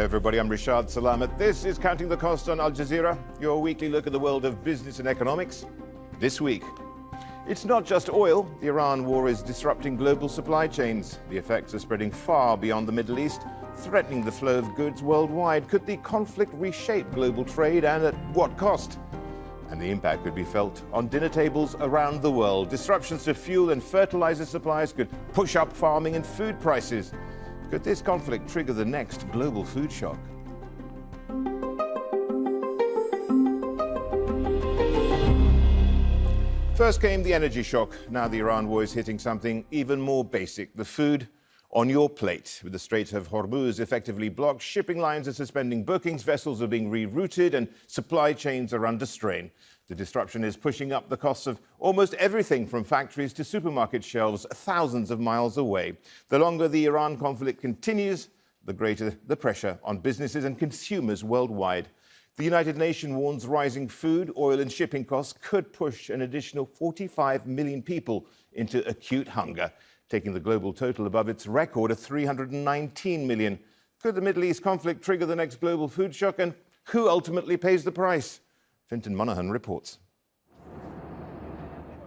everybody. I'm Rishad Salamat. This is Counting the Cost on Al Jazeera, your weekly look at the world of business and economics. This week, it's not just oil. The Iran war is disrupting global supply chains. The effects are spreading far beyond the Middle East, threatening the flow of goods worldwide. Could the conflict reshape global trade, and at what cost? And the impact could be felt on dinner tables around the world. Disruptions to fuel and fertilizer supplies could push up farming and food prices. Could this conflict trigger the next global food shock? First came the energy shock. Now the Iran war is hitting something even more basic: the food on your plate. With the Strait of Hormuz effectively blocked, shipping lines are suspending bookings, vessels are being rerouted, and supply chains are under strain. The disruption is pushing up the costs of almost everything from factories to supermarket shelves thousands of miles away. The longer the Iran conflict continues, the greater the pressure on businesses and consumers worldwide. The United Nations warns rising food, oil and shipping costs could push an additional 45 million people into acute hunger, taking the global total above its record of 319 million. Could the Middle East conflict trigger the next global food shock, and who ultimately pays the price? Fintan Monaghan reports.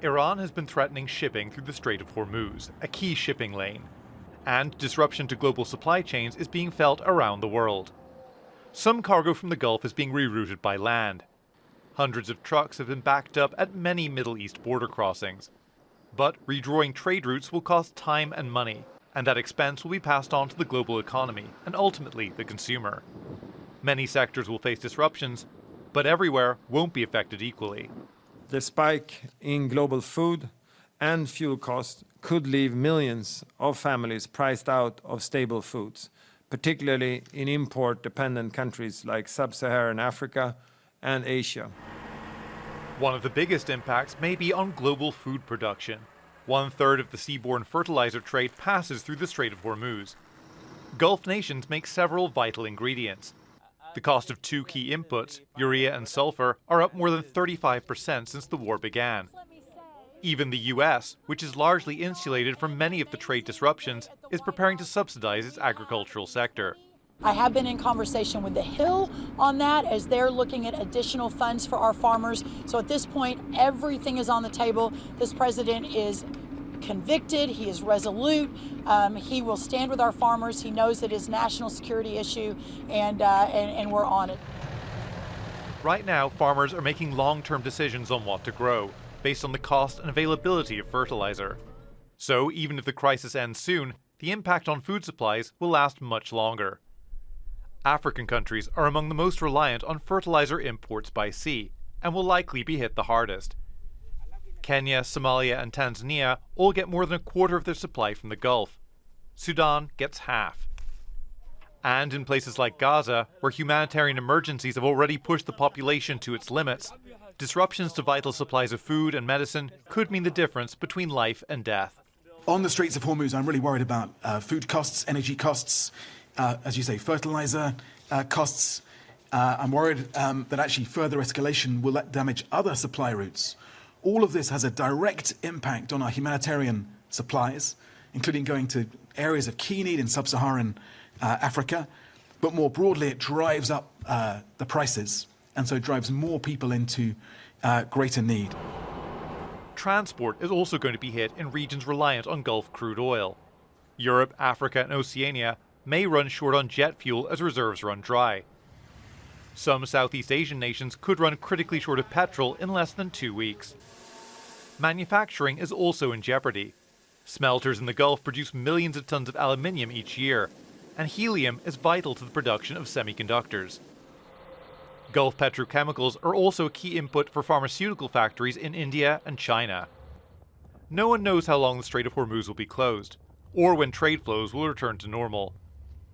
Iran has been threatening shipping through the Strait of Hormuz, a key shipping lane. And disruption to global supply chains is being felt around the world. Some cargo from the Gulf is being rerouted by land. Hundreds of trucks have been backed up at many Middle East border crossings. But redrawing trade routes will cost time and money, and that expense will be passed on to the global economy and ultimately the consumer. Many sectors will face disruptions, but everywhere won't be affected equally. The spike in global food and fuel costs could leave millions of families priced out of stable foods, particularly in import-dependent countries like sub-Saharan Africa and Asia. One of the biggest impacts may be on global food production. 1/3 of the seaborne fertilizer trade passes through the Strait of Hormuz. Gulf nations make several vital ingredients. The cost of two key inputs, urea and sulfur, are up more than 35% since the war began. Even the US, which is largely insulated from many of the trade disruptions, is preparing to subsidize its agricultural sector. I have been in conversation with the Hill on that as they're looking at additional funds for our farmers. So at this point, everything is on the table. This president is convicted. He is resolute. He will stand with our farmers. He knows that it's a national security issue, and we're on it. Right now, farmers are making long-term decisions on what to grow, based on the cost and availability of fertilizer. So even if the crisis ends soon, the impact on food supplies will last much longer. African countries are among the most reliant on fertilizer imports by sea and will likely be hit the hardest. Kenya, Somalia and Tanzania all get more than a quarter of their supply from the Gulf. Sudan gets half. And in places like Gaza, where humanitarian emergencies have already pushed the population to its limits, disruptions to vital supplies of food and medicine could mean the difference between life and death. On the Straits of Hormuz, I'm really worried about food costs, energy costs, as you say, fertilizer costs. I'm worried that actually further escalation will damage other supply routes. All of this has a direct impact on our humanitarian supplies, including going to areas of key need in sub-Saharan Africa. But more broadly, it drives up the prices, and so drives more people into greater need. Transport is also going to be hit in regions reliant on Gulf crude oil. Europe, Africa and Oceania may run short on jet fuel as reserves run dry. Some Southeast Asian nations could run critically short of petrol in less than 2 weeks. Manufacturing is also in jeopardy. Smelters in the Gulf produce millions of tons of aluminium each year, and helium is vital to the production of semiconductors. Gulf petrochemicals are also a key input for pharmaceutical factories in India and China. No one knows how long the Strait of Hormuz will be closed, or when trade flows will return to normal.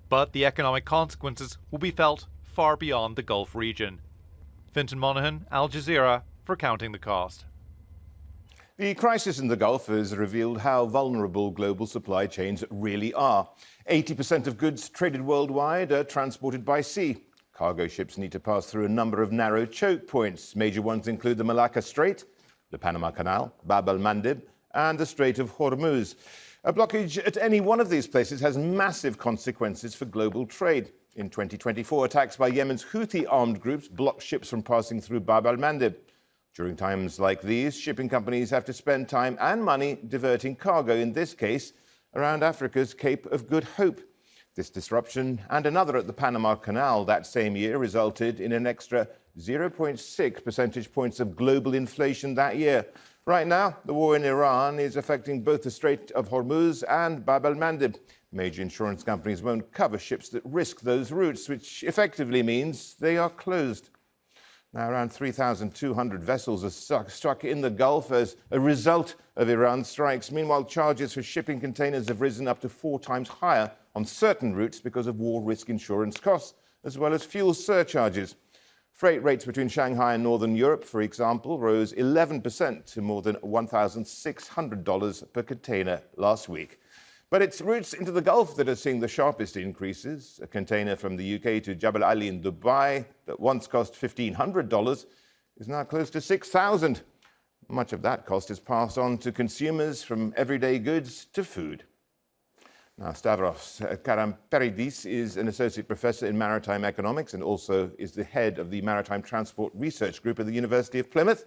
But the economic consequences will be felt far beyond the Gulf region. Fintan Monaghan, Al Jazeera, for Counting the Cost. The crisis in the Gulf has revealed how vulnerable global supply chains really are. 80% of goods traded worldwide are transported by sea. Cargo ships need to pass through a number of narrow choke points. Major ones include the Malacca Strait, the Panama Canal, Bab el-Mandeb, and the Strait of Hormuz. A blockage at any one of these places has massive consequences for global trade. In 2024, attacks by Yemen's Houthi armed groups blocked ships from passing through Bab al-Mandeb. During times like these, shipping companies have to spend time and money diverting cargo, in this case, around Africa's Cape of Good Hope. This disruption and another at the Panama Canal that same year resulted in an extra 0.6 percentage points of global inflation that year. Right now, the war in Iran is affecting both the Strait of Hormuz and Bab al-Mandeb. Major insurance companies won't cover ships that risk those routes, which effectively means they are closed. Now, around 3,200 vessels are stuck in the Gulf as a result of Iran's strikes. Meanwhile, charges for shipping containers have risen up to 4 times higher on certain routes because of war risk insurance costs, as well as fuel surcharges. Freight rates between Shanghai and Northern Europe, for example, rose 11% to more than $1,600 per container last week. But it's routes into the Gulf that are seeing the sharpest increases. A container from the UK to Jebel Ali in Dubai that once cost $1,500 is now close to $6,000. Much of that cost is passed on to consumers, from everyday goods to food. Now, Stavros Karamperidis is an associate professor in maritime economics and also is the head of the Maritime Transport Research Group at the University of Plymouth,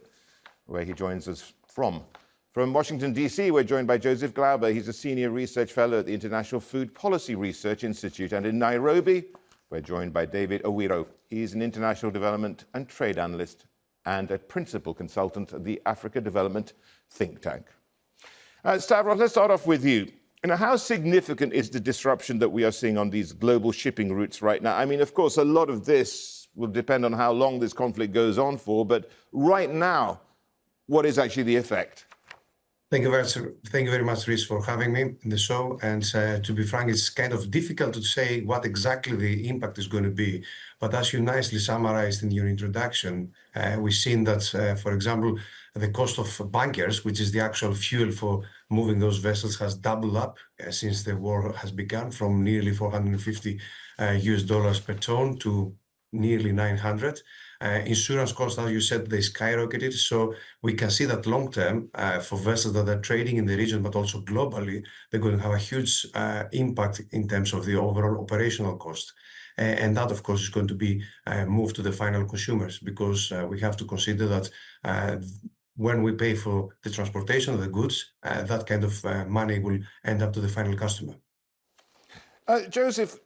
where he joins us from. From Washington, D.C., we're joined by Joseph Glauber. He's a senior research fellow at the International Food Policy Research Institute. And in Nairobi, we're joined by David Owiro. He's an international development and trade analyst and a principal consultant at the Africa Development think tank. Stavros, let's start off with you. How significant is the disruption that we are seeing on these global shipping routes right now? I mean, of course, a lot of this will depend on how long this conflict goes on for, but right now, what is actually the effect? Thank you very much, Rhys, for having me in the show. And to be frank, it's kind of difficult to say what exactly the impact is going to be. But as you nicely summarized in your introduction, we've seen that, for example, the cost of bunkers, which is the actual fuel for moving those vessels, has doubled up since the war has begun, from nearly $450 US per ton to nearly 900. Insurance costs, as you said, they skyrocketed. So we can see that long term, for vessels that are trading in the region, but also globally, they're going to have a huge impact in terms of the overall operational cost. And that, of course, is going to be moved to the final consumers, because we have to consider that when we pay for the transportation of the goods, that kind of money will end up to the final customer. Joseph,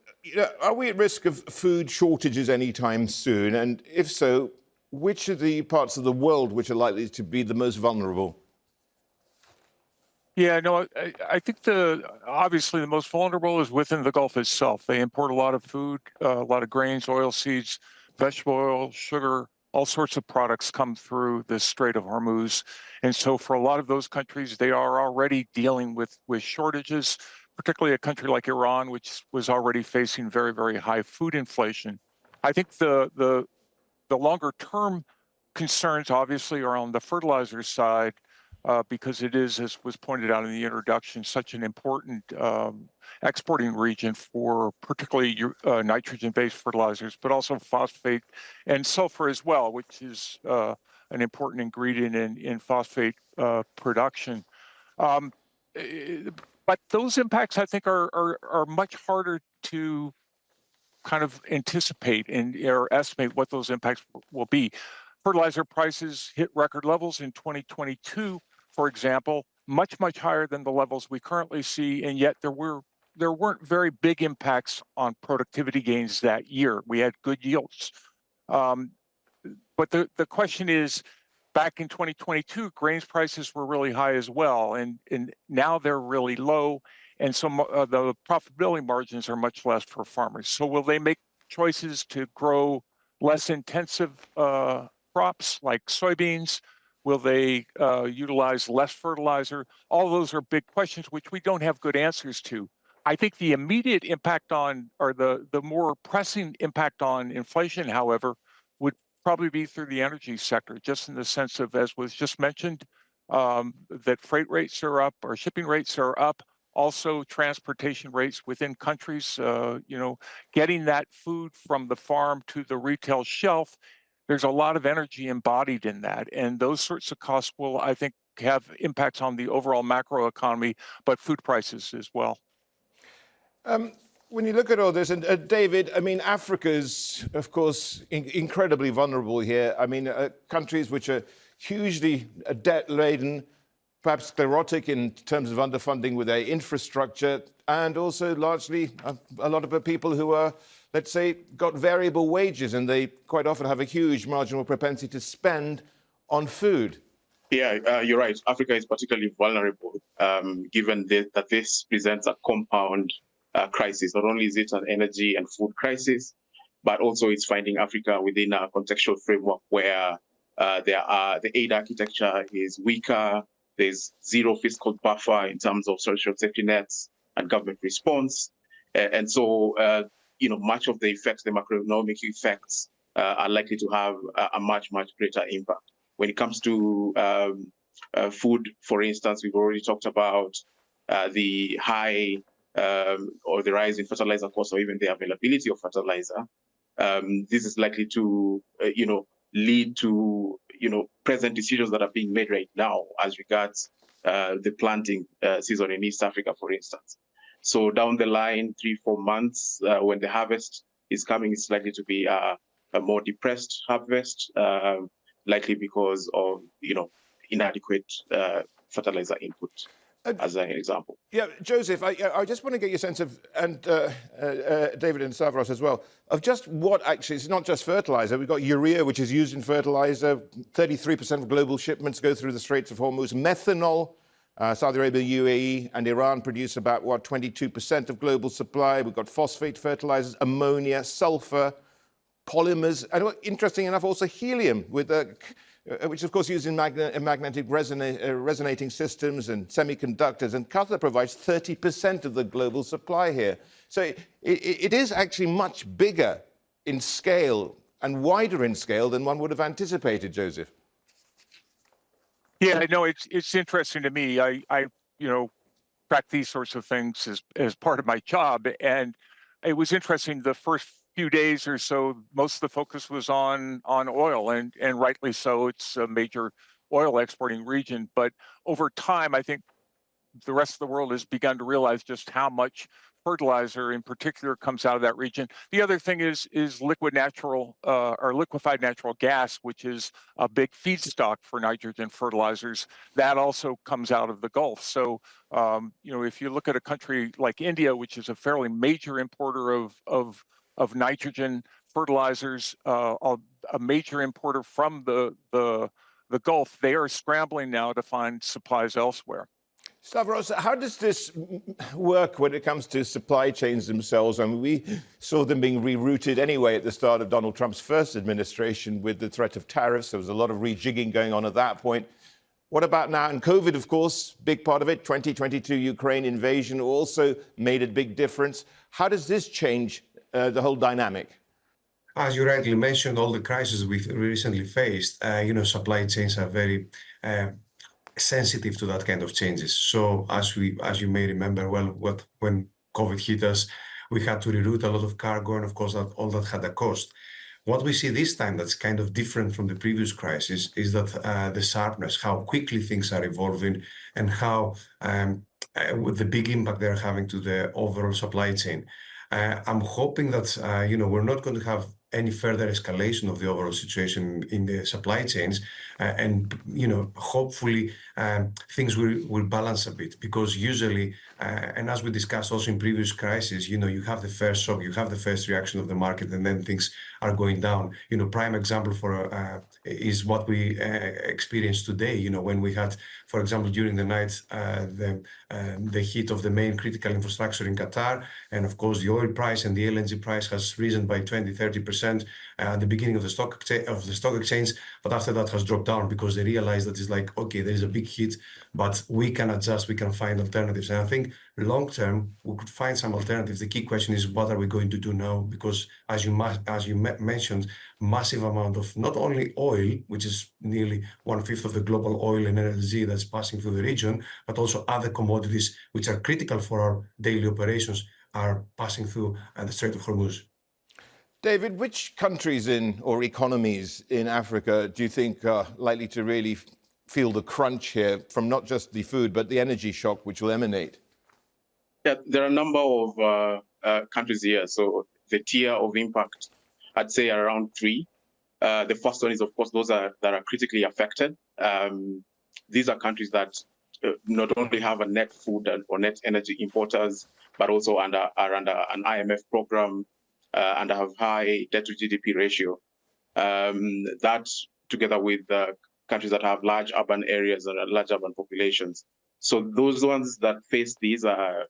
are we at risk of food shortages anytime soon? And if so, which are the parts of the world which are likely to be the most vulnerable? Yeah, no, I think obviously the most vulnerable is within the Gulf itself. They import a lot of food, a lot of grains, oil seeds, vegetable oil, sugar, all sorts of products come through the Strait of Hormuz. And so for a lot of those countries, they are already dealing with shortages, particularly a country like Iran, which was already facing very, very high food inflation. I think the longer term concerns obviously are on the fertilizer side, because it is, as was pointed out in the introduction, such an important exporting region for particularly nitrogen-based fertilizers, but also phosphate and sulfur as well, which is an important ingredient in phosphate production. But those impacts, I think, are much harder to kind of anticipate or estimate what those impacts will be. Fertilizer prices hit record levels in 2022, for example, much higher than the levels we currently see, and yet there weren't very big impacts on productivity gains that year. We had good yields. But the question is, back in 2022, grains prices were really high as well, and now they're really low, and so the profitability margins are much less for farmers. So will they make choices to grow less intensive crops like soybeans? Will they utilize less fertilizer? All those are big questions which we don't have good answers to. I think the immediate impact on, or the more pressing impact on inflation, however, would probably be through the energy sector, just in the sense of, as was just mentioned, that freight rates are up, or shipping rates are up. Also, transportation rates within countries, getting that food from the farm to the retail shelf, there's a lot of energy embodied in that. And those sorts of costs will, I think, have impacts on the overall macroeconomy, but food prices as well. When you look at all this, and David, I mean, Africa's, of course, incredibly vulnerable here. I mean, countries which are hugely debt-laden, perhaps sclerotic in terms of underfunding with their infrastructure, and also largely a lot of people who are, let's say, got variable wages, and they quite often have a huge marginal propensity to spend on food. Yeah, you're right. Africa is particularly vulnerable, given that this presents a compound crisis. Not only is it an energy and food crisis, but also it's finding Africa within a contextual framework where the aid architecture is weaker. There's zero fiscal buffer in terms of social safety nets and government response, and so much of the effects, the macroeconomic effects, are likely to have a much greater impact. When it comes to food, for instance, we've already talked about the high or the rise in fertilizer costs, or even the availability of fertilizer. This is likely to, lead to, present decisions that are being made right now as regards the planting season in East Africa, for instance. So down the line, 3-4 months, when the harvest is coming, it's likely to be a more depressed harvest. Likely because of inadequate fertilizer input, as an example. Yeah, Joseph, I just want to get your sense of, and David and Stavros as well, of just what actually, it's not just fertilizer. We've got urea, which is used in fertilizer. 33% of global shipments go through the Straits of Hormuz. Methanol, Saudi Arabia, UAE, and Iran produce about, 22% of global supply. We've got phosphate fertilizers, ammonia, sulfur, polymers, and interesting enough, also helium, with which of course used in magnetic resonating systems and semiconductors. And Qatar provides 30% of the global supply here. So it is actually much bigger in scale and wider in scale than one would have anticipated, Joseph. Yeah, I know it's interesting to me. I track these sorts of things as part of my job, and it was interesting. The first few days or so, most of the focus was on oil, and rightly so. It's a major oil exporting region. But over time, I think the rest of the world has begun to realize just how much fertilizer in particular comes out of that region. The other thing is liquefied natural gas, which is a big feedstock for nitrogen fertilizers. That also comes out of the Gulf. So, if you look at a country like India, which is a fairly major importer of nitrogen fertilizers, a major importer from the Gulf, they are scrambling now to find supplies elsewhere. Stavros, how does this work when it comes to supply chains themselves? I mean, we saw them being rerouted anyway at the start of Donald Trump's first administration with the threat of tariffs. There was a lot of rejigging going on at that point. What about now? And COVID, of course, big part of it. 2022 Ukraine invasion also made a big difference. How does this change the whole dynamic? As you rightly mentioned, all the crises we've recently faced, supply chains are very sensitive to that kind of changes. So as you may remember well, when COVID hit us, we had to reroute a lot of cargo, and of course all that had a cost. What we see this time that's kind of different from the previous crisis is that the sharpness, how quickly things are evolving, and how with the big impact they're having to the overall supply chain. I'm hoping that we're not going to have any further escalation of the overall situation in the supply chains, and hopefully things will balance a bit, because usually, and as we discussed also in previous crises, you have the first shock, you have the first reaction of the market, and then things are going down. Prime example is what we experienced today. When we had, for example, during the night, the hit of the main critical infrastructure in Qatar, and of course the oil price and the LNG price has risen by 20-30% at the beginning of the stock exchange, but after that has dropped down because they realized that it's like, okay, there is a big hit, but we can adjust, we can find alternatives. And I think long term we could find some alternatives. The key question is, what are we going to do now? Because as you mentioned, massive amount of not only oil, which is nearly 1/5 of the global oil and energy that's passing through the region, but also other commodities which are critical for our daily operations are passing through the Strait of Hormuz. David, which countries or economies in Africa do you think are likely to really feel the crunch here from not just the food, but the energy shock which will emanate? Yeah, there are a number of countries here. So the tier of impact, I'd say around 3. The first one is, of course, those that are critically affected. These are countries that not only have a net food or net energy importers, but also are under an IMF program and have high debt to GDP ratio. That, together with countries that have large urban areas and large urban populations. So those ones that face these are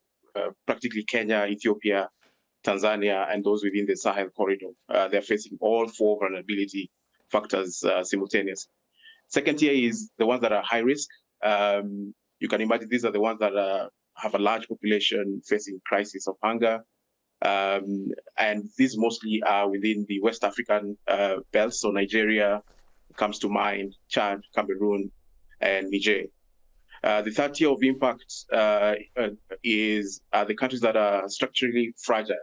practically Kenya, Ethiopia, Tanzania, and those within the Sahel corridor. They're facing all 4 vulnerability factors simultaneously. Second tier is the ones that are high risk. You can imagine these are the ones that have a large population facing crisis of hunger. And these mostly are within the West African belt. So Nigeria comes to mind, Chad, Cameroon, and Niger. The third tier of impact is the countries that are structurally fragile.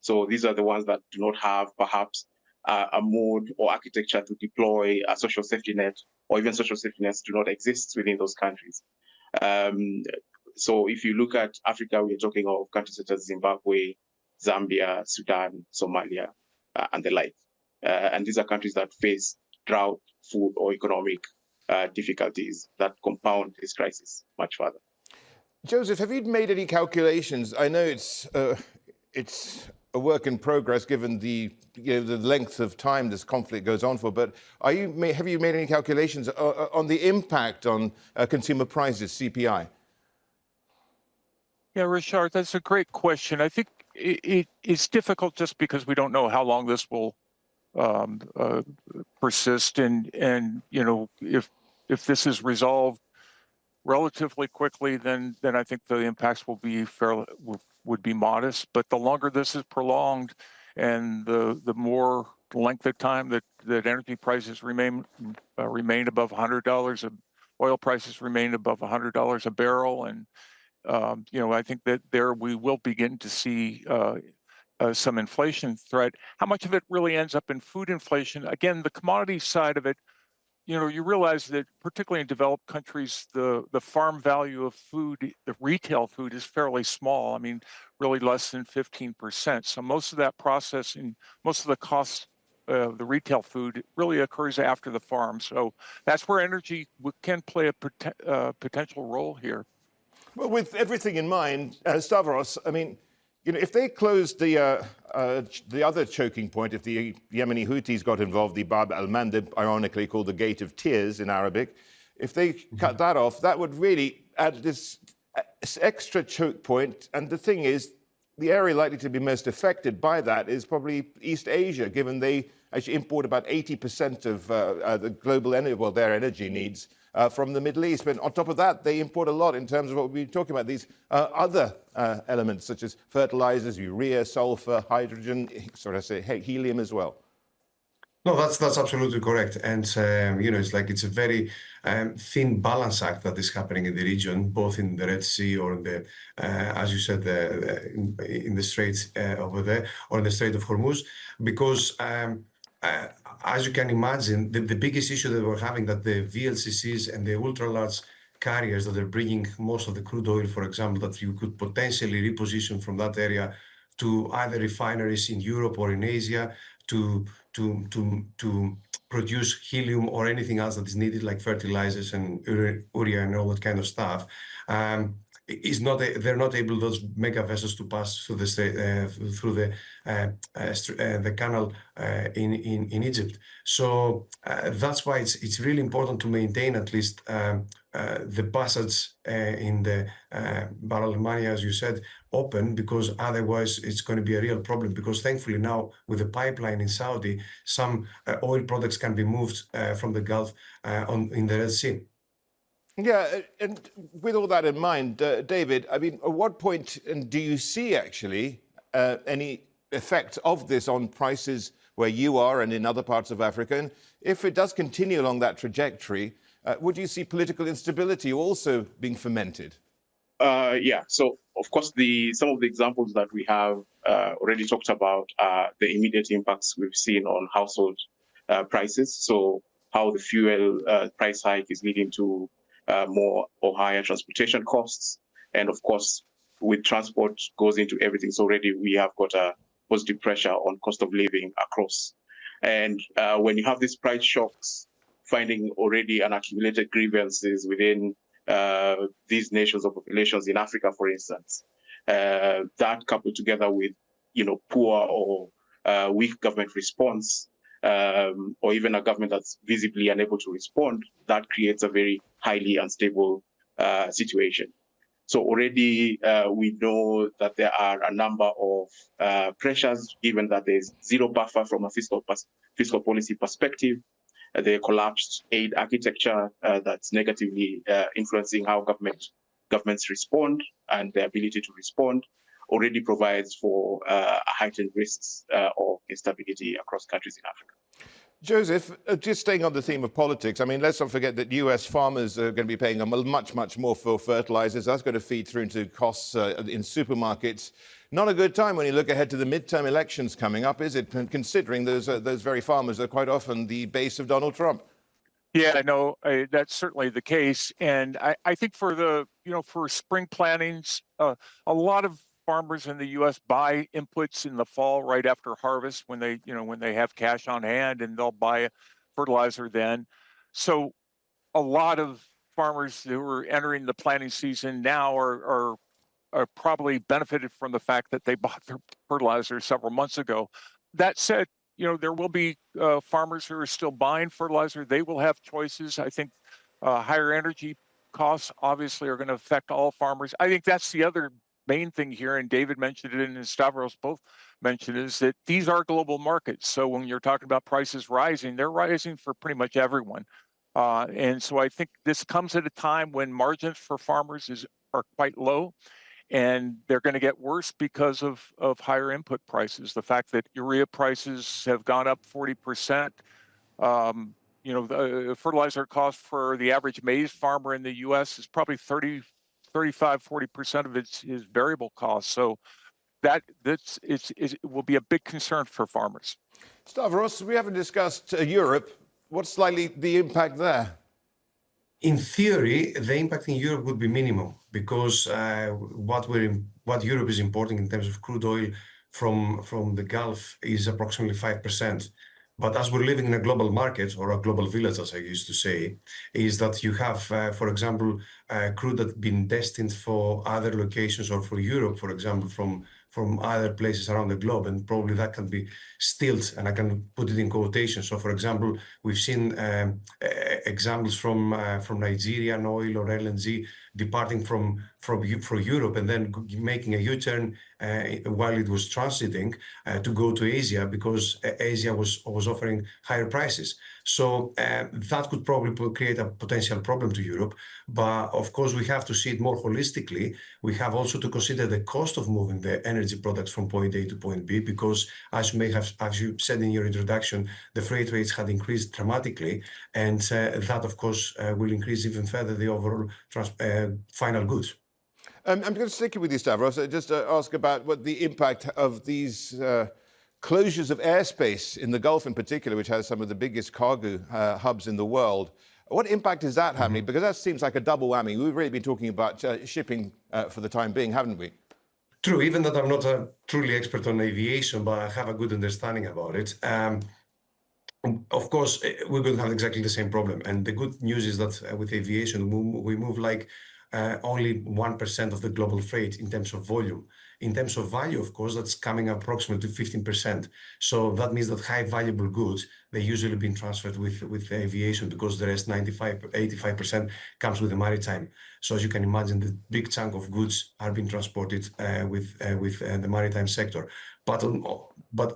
So these are the ones that do not have perhaps a mode or architecture to deploy a social safety net, or even social safety nets do not exist within those countries. So if you look at Africa, we're talking of countries such as Zimbabwe, Zambia, Sudan, Somalia, and the like. And these are countries that face drought, food, or economic difficulties that compound this crisis much further. Joseph, have you made any calculations? I know it's a work in progress given the length of time this conflict goes on for, but have you made any calculations on the impact on consumer prices, CPI? Yeah, Richard, that's a great question. I think it's difficult just because we don't know how long this will persist, and if this is resolved relatively quickly, then I think the impacts will be would be modest. But the longer this is prolonged, and the more length of time that energy prices remain above $100, oil prices remain above $100 a barrel, and I think that there we will begin to see some inflation threat. How much of it really ends up in food inflation? Again, the commodity side of it, you realize that particularly in developed countries, the farm value of food, the retail food, is fairly small. I mean, really less than 15%. So most of that processing, most of the cost of the retail food really occurs after the farm. So that's where energy can play a potential role here. Well, with everything in mind, Stavros, I mean, if they closed the other choking point, if the Yemeni Houthis got involved, the Bab al-Mandeb, ironically called the Gate of Tears in Arabic, if they cut that off, that would really add this extra choke point. And the thing is, the area likely to be most affected by that is probably East Asia, given they actually import about 80% of the global energy, their energy needs from the Middle East. But on top of that, they import a lot in terms of what we've been talking about, these other elements such as fertilizers, urea, sulfur, hydrogen, helium as well. No, that's absolutely correct. And, it's a very thin balance act that is happening in the region, both in the Red Sea or in the, as you said, in the Straits over there, or in the Strait of Hormuz, because as you can imagine, the biggest issue that we're having, that the VLCCs and the ultra-large carriers that are bringing most of the crude oil, for example, that you could potentially reposition from that area to either refineries in Europe or in Asia to produce helium or anything else that is needed, like fertilizers and urea and all that kind of stuff. They're not able, those mega vessels, to pass through the canal in Egypt. So that's why it's really important to maintain at least the passage in the Bab al-Mandeb, as you said, open, because otherwise it's going to be a real problem. Because thankfully now, with the pipeline in Saudi, some oil products can be moved from the Gulf in the Red Sea. Yeah, and with all that in mind, David, I mean, at what point do you see actually any effect of this on prices where you are and in other parts of Africa? And if it does continue along that trajectory, would you see political instability also being fomented? Yeah, so of course, some of the examples that we have already talked about are the immediate impacts we've seen on household prices. So how the fuel price hike is leading to more or higher transportation costs, and of course, with transport goes into everything. So already we have got a positive pressure on cost of living across. And when you have these price shocks, finding already an accumulated grievances within these nations or populations in Africa, for instance, that coupled together with poor or weak government response, or even a government that's visibly unable to respond, that creates a very highly unstable situation. So already we know that there are a number of pressures, given that there's zero buffer from a fiscal policy perspective. The collapsed aid architecture that's negatively influencing how governments respond, and their ability to respond already provides for heightened risks of instability across countries in Africa. Joseph, just staying on the theme of politics, I mean, let's not forget that US farmers are going to be paying much more for fertilizers. That's going to feed through into costs in supermarkets. Not a good time when you look ahead to the midterm elections coming up, is it? Considering those very farmers are quite often the base of Donald Trump. Yeah, no, that's certainly the case. And I think for for spring plantings, a lot of farmers in the U.S. buy inputs in the fall right after harvest when they have cash on hand, and they'll buy fertilizer then. So a lot of farmers who are entering the planting season now are probably benefited from the fact that they bought their fertilizer several months ago. That said, there will be farmers who are still buying fertilizer. They will have choices. I think higher energy costs obviously are going to affect all farmers. I think that's the other main thing here, and David mentioned it and Stavros both mentioned, is that these are global markets. So when you're talking about prices rising, they're rising for pretty much everyone. And so I think this comes at a time when margins for farmers are quite low, and they're going to get worse because of higher input prices. The fact that urea prices have gone up 40%. The fertilizer cost for the average maize farmer in the U.S. is probably 35-40% of its variable cost. So it will be a big concern for farmers. Stavros, we haven't discussed Europe. What's likely the impact there? In theory, the impact in Europe would be minimum, because what Europe is importing in terms of crude oil from the Gulf is approximately 5%. But as we're living in a global market, or a global village, as I used to say, is that you have, for example, crude that's been destined for other locations, or for Europe, for example, from other places around the globe, and probably that can be stilled, and I can put it in quotation. So, for example, we've seen examples from Nigerian oil or LNG departing from Europe and then making a U-turn while it was transiting to go to Asia, because Asia was offering higher prices. So that could probably create a potential problem to Europe. But of course, we have to see it more holistically. We have also to consider the cost of moving the energy products from point A to point B, because as you said in your introduction, the freight rates had increased dramatically, and that, of course, will increase even further the overall final goods. I'm going to stick with you, Stavros, just to ask about what the impact of these closures of airspace in the Gulf in particular, which has some of the biggest cargo hubs in the world. What impact is that having? Because that seems like a double whammy. We've really been talking about shipping for the time being, haven't we? True, even that I'm not a truly expert on aviation, but I have a good understanding about it. Of course, we're going to have exactly the same problem. And the good news is that with aviation, we move like only 1% of the global freight in terms of volume. In terms of value, of course, that's coming approximately 15%. So that means that high valuable goods, they usually been transferred with aviation, because the rest 85% comes with the maritime. So as you can imagine, the big chunk of goods are being transported with the maritime sector. But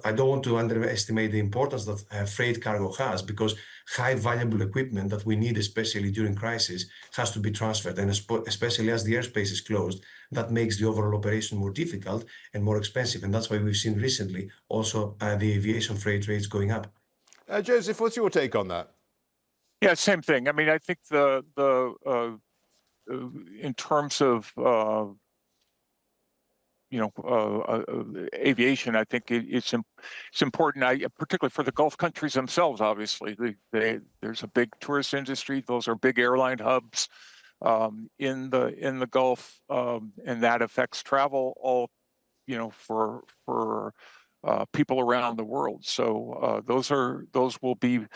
I don't want to underestimate the importance that freight cargo has, because high valuable equipment that we need, especially during crisis, has to be transferred. And especially as the airspace is closed, that makes the overall operation more difficult and more expensive. And that's why we've seen recently also the aviation freight rates going up. Joseph, what's your take on that? Yeah, same thing. I mean, I think in terms of aviation, I think it's important, particularly for the Gulf countries themselves. Obviously, there's a big tourist industry. Those are big airline hubs. in the Gulf, and that affects travel all, for people around the world. So those will be.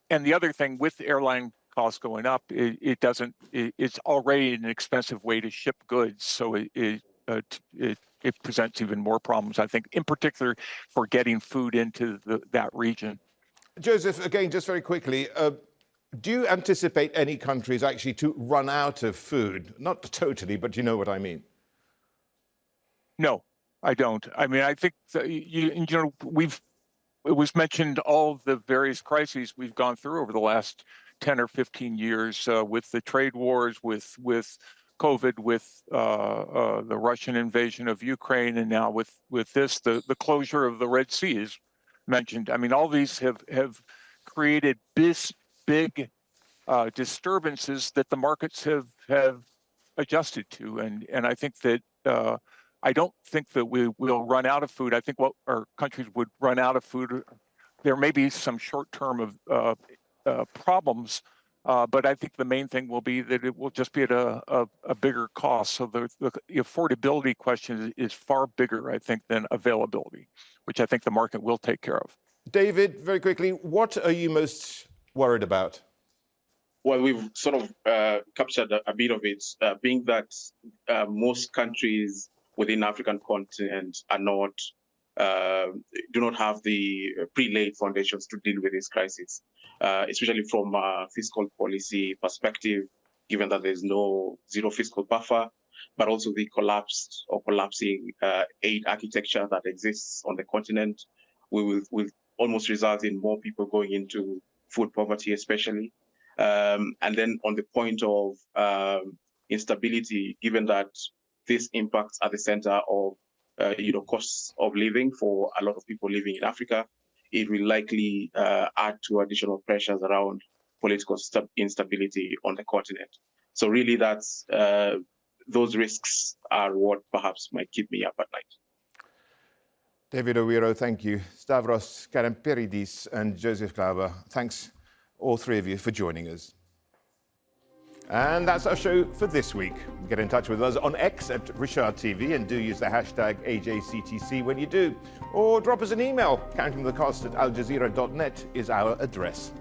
And the other thing with airline costs going up, it's already an expensive way to ship goods. So it presents even more problems, I think, in particular for getting food into that region. Joseph, again, just very quickly, do you anticipate any countries actually to run out of food? Not totally, but you know what I mean. No, I don't. I mean, I think it was mentioned all of the various crises we've gone through over the last 10 or 15 years with the trade wars, with COVID, with the Russian invasion of Ukraine, and now with this, the closure of the Red Sea is mentioned. I mean, all these have created big disturbances that the markets have adjusted to, and I think that I don't think that we will run out of food. I think what our countries would run out of food. There may be some short-term problems, but I think the main thing will be that it will just be at a bigger cost. So the affordability question is far bigger, I think, than availability, which I think the market will take care of. David, very quickly, what are you most worried about? Well, we've sort of captured a bit of it, being that most countries within the African continent are do not have the pre-laid foundations to deal with this crisis, especially from a fiscal policy perspective, given that there's zero fiscal buffer, but also the collapsing aid architecture that exists on the continent will almost result in more people going into food poverty, especially. And then on the point of instability, given that this impacts at the center of costs of living for a lot of people living in Africa, it will likely add to additional pressures around political instability on the continent. So really, that's those risks are what perhaps might keep me up at night. David Owiro, thank you. Stavros Karamperidis and Joseph Klauber, thanks all three of you for joining us. And that's our show for this week. Get in touch with us on X at Richard TV and do use the hashtag AJCTC when you do. Or drop us an email. countingthecost@aljazeera.net is our address.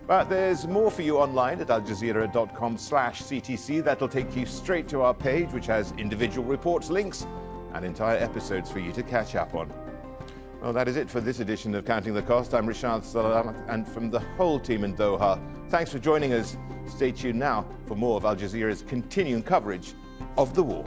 But there's more for you online at aljazeera.com/CTC. That'll take you straight to our page, which has individual reports, links, and entire episodes for you to catch up on. Well, that is it for this edition of Counting the Cost. I'm Rishad Salamat, and from the whole team in Doha, thanks for joining us. Stay tuned now for more of Al Jazeera's continuing coverage of the war.